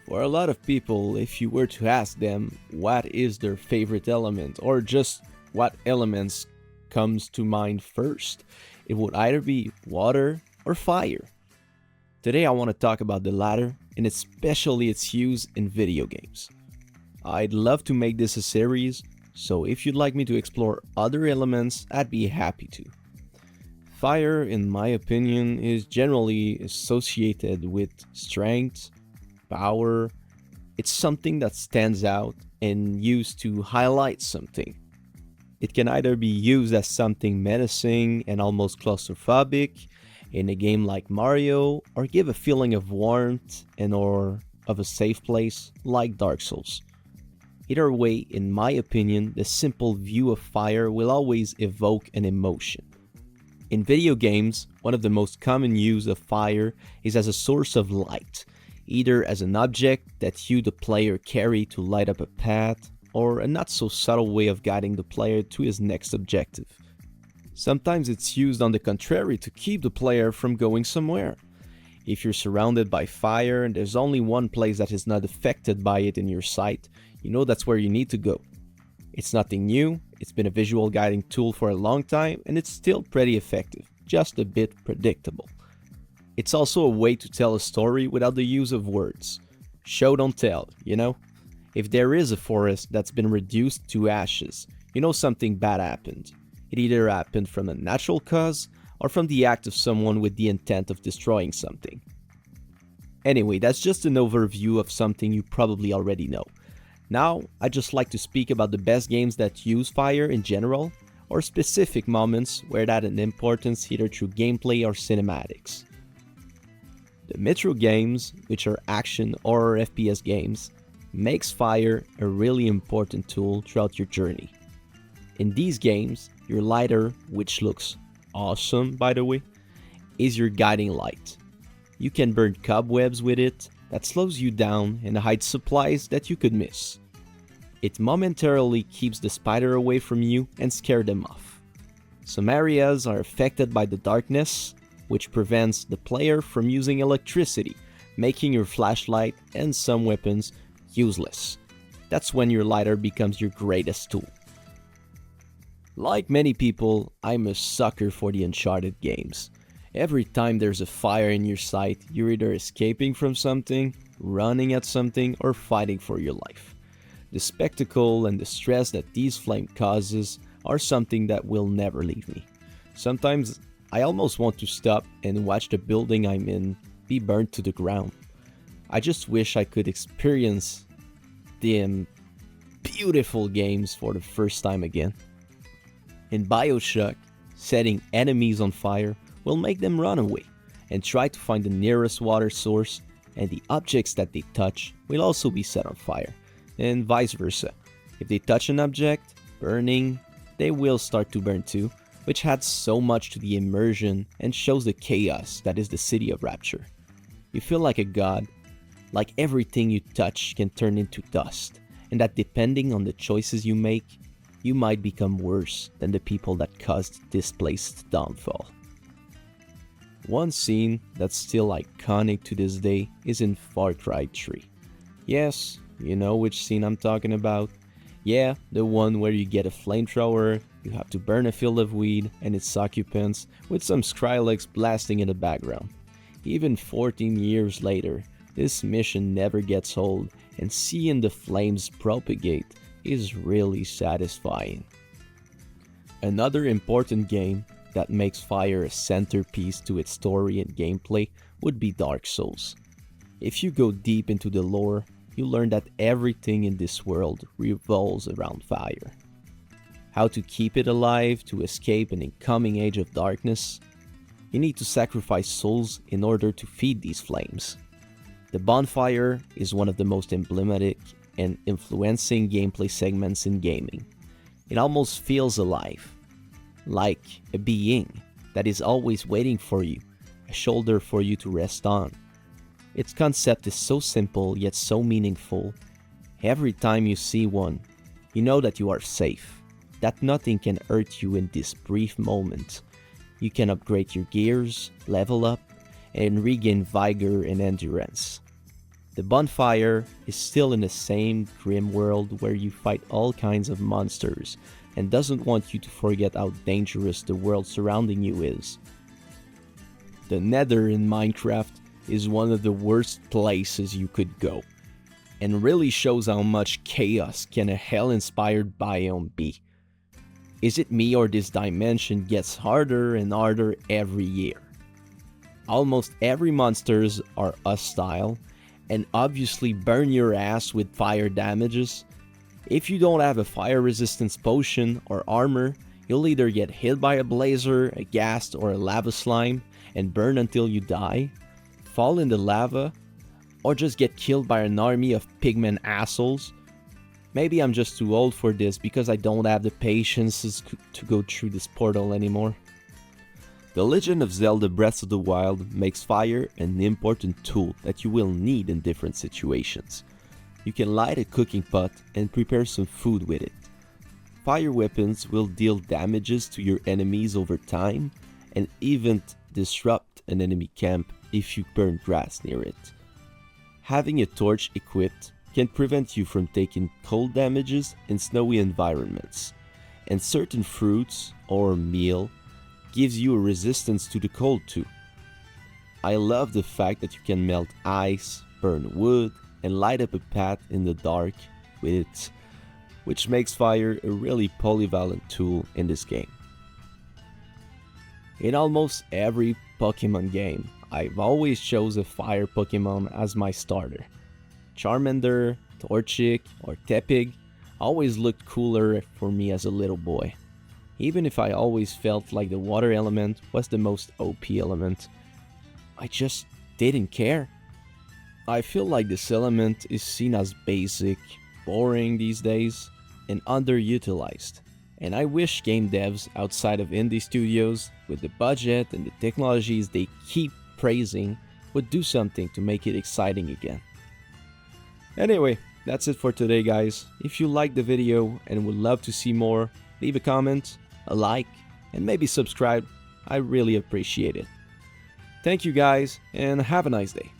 For a lot of people, if you were to ask them what is their favorite element or just what elements comes to mind first, it would either be water or fire. Today I want to talk about the latter and especially its use in video games. I'd love to make this a series, so if you'd like me to explore other elements, I'd be happy to. Fire, in my opinion, is generally associated with strength, power. It's something that stands out and used to highlight something. It can either be used as something menacing and almost claustrophobic in a game like Mario, or give a feeling of warmth and or of a safe place like Dark Souls. Either way, in my opinion, the simple view of fire will always evoke an emotion. In video games, one of the most common use of fire is as a source of light, either as an object that you the player carry to light up a path, or a not so subtle way of guiding the player to his next objective. Sometimes it's used on the contrary to keep the player from going somewhere. If you're surrounded by fire and there's only one place that is not affected by it in your sight, you know that's where you need to go. It's nothing new, it's been a visual guiding tool for a long time, and it's still pretty effective, just a bit predictable. It's also a way to tell a story without the use of words. Show don't tell, you know? If there is a forest that's been reduced to ashes, you know something bad happened. It either happened from a natural cause or from the act of someone with the intent of destroying something. Anyway, that's just an overview of something you probably already know. Now, I'd just like to speak about the best games that use fire in general, or specific moments where it had an importance either through gameplay or cinematics. The Metro games, which are action or FPS games, makes fire a really important tool throughout your journey. In these games, your lighter, which looks awesome by the way, is your guiding light. You can burn cobwebs with it that slows you down and hides supplies that you could miss. It momentarily keeps the spider away from you and scares them off. Some areas are affected by the darkness, which prevents the player from using electricity, making your flashlight and some weapons useless. That's when your lighter becomes your greatest tool. Like many people, I'm a sucker for the Uncharted games. Every time there's a fire in your sight, you're either escaping from something, running at something, or fighting for your life. The spectacle and the stress that these flames causes are something that will never leave me. Sometimes I almost want to stop and watch the building I'm in be burnt to the ground. I just wish I could experience them beautiful games for the first time again. In BioShock, setting enemies on fire will make them run away and try to find the nearest water source, and the objects that they touch will also be set on fire, and vice versa. If they touch an object, burning, they will start to burn too, which adds so much to the immersion and shows the chaos that is the city of Rapture. You feel like a god, like everything you touch can turn into dust, and that depending on the choices you make, you might become worse than the people that caused this place's downfall. One scene that's still iconic to this day is in Far Cry 3. Yes, you know which scene I'm talking about. Yeah, the one where you get a flamethrower, you have to burn a field of weed and its occupants with some Skrillex blasting in the background. Even 14 years later, this mission never gets old, and seeing the flames propagate is really satisfying. Another important game that makes fire a centerpiece to its story and gameplay would be Dark Souls. If you go deep into the lore, you learn that everything in this world revolves around fire. How to keep it alive to escape an incoming age of darkness? You need to sacrifice souls in order to feed these flames. The bonfire is one of the most emblematic and influencing gameplay segments in gaming. It almost feels alive, like a being that is always waiting for you, a shoulder for you to rest on. Its concept is so simple yet so meaningful. Every time you see one, you know that you are safe, that nothing can hurt you in this brief moment. You can upgrade your gears, level up, and regain vigor and endurance. The bonfire is still in the same grim world where you fight all kinds of monsters and doesn't want you to forget how dangerous the world surrounding you is. The Nether in Minecraft is one of the worst places you could go, and really shows how much chaos can a hell-inspired biome be. Is it me or this dimension gets harder and harder every year? Almost every monsters are hostile and obviously burn your ass with fire damages. If you don't have a fire resistance potion or armor, you'll either get hit by a blazer, a ghast, or a lava slime and burn until you die, fall in the lava, or just get killed by an army of pigman assholes. Maybe I'm just too old for this because I don't have the patience to go through this portal anymore. The Legend of Zelda Breath of the Wild makes fire an important tool that you will need in different situations. You can light a cooking pot and prepare some food with it. Fire weapons will deal damages to your enemies over time and even disrupt an enemy camp if you burn grass near it. Having a torch equipped can prevent you from taking cold damages in snowy environments, and certain fruits or meal gives you a resistance to the cold too. I love the fact that you can melt ice, burn wood, and light up a path in the dark with it, which makes fire a really polyvalent tool in this game. In almost every Pokemon game, I've always chose a fire Pokemon as my starter. Charmander, Torchic, or Tepig always looked cooler for me as a little boy, even if I always felt like the water element was the most OP element. I just didn't care. I feel like this element is seen as basic, boring these days, and underutilized, and I wish game devs outside of indie studios, with the budget and the technologies they keep praising, would do something to make it exciting again. Anyway, that's it for today, guys. If you liked the video and would love to see more, leave a comment, a like, and maybe subscribe. I really appreciate it. Thank you guys, and have a nice day.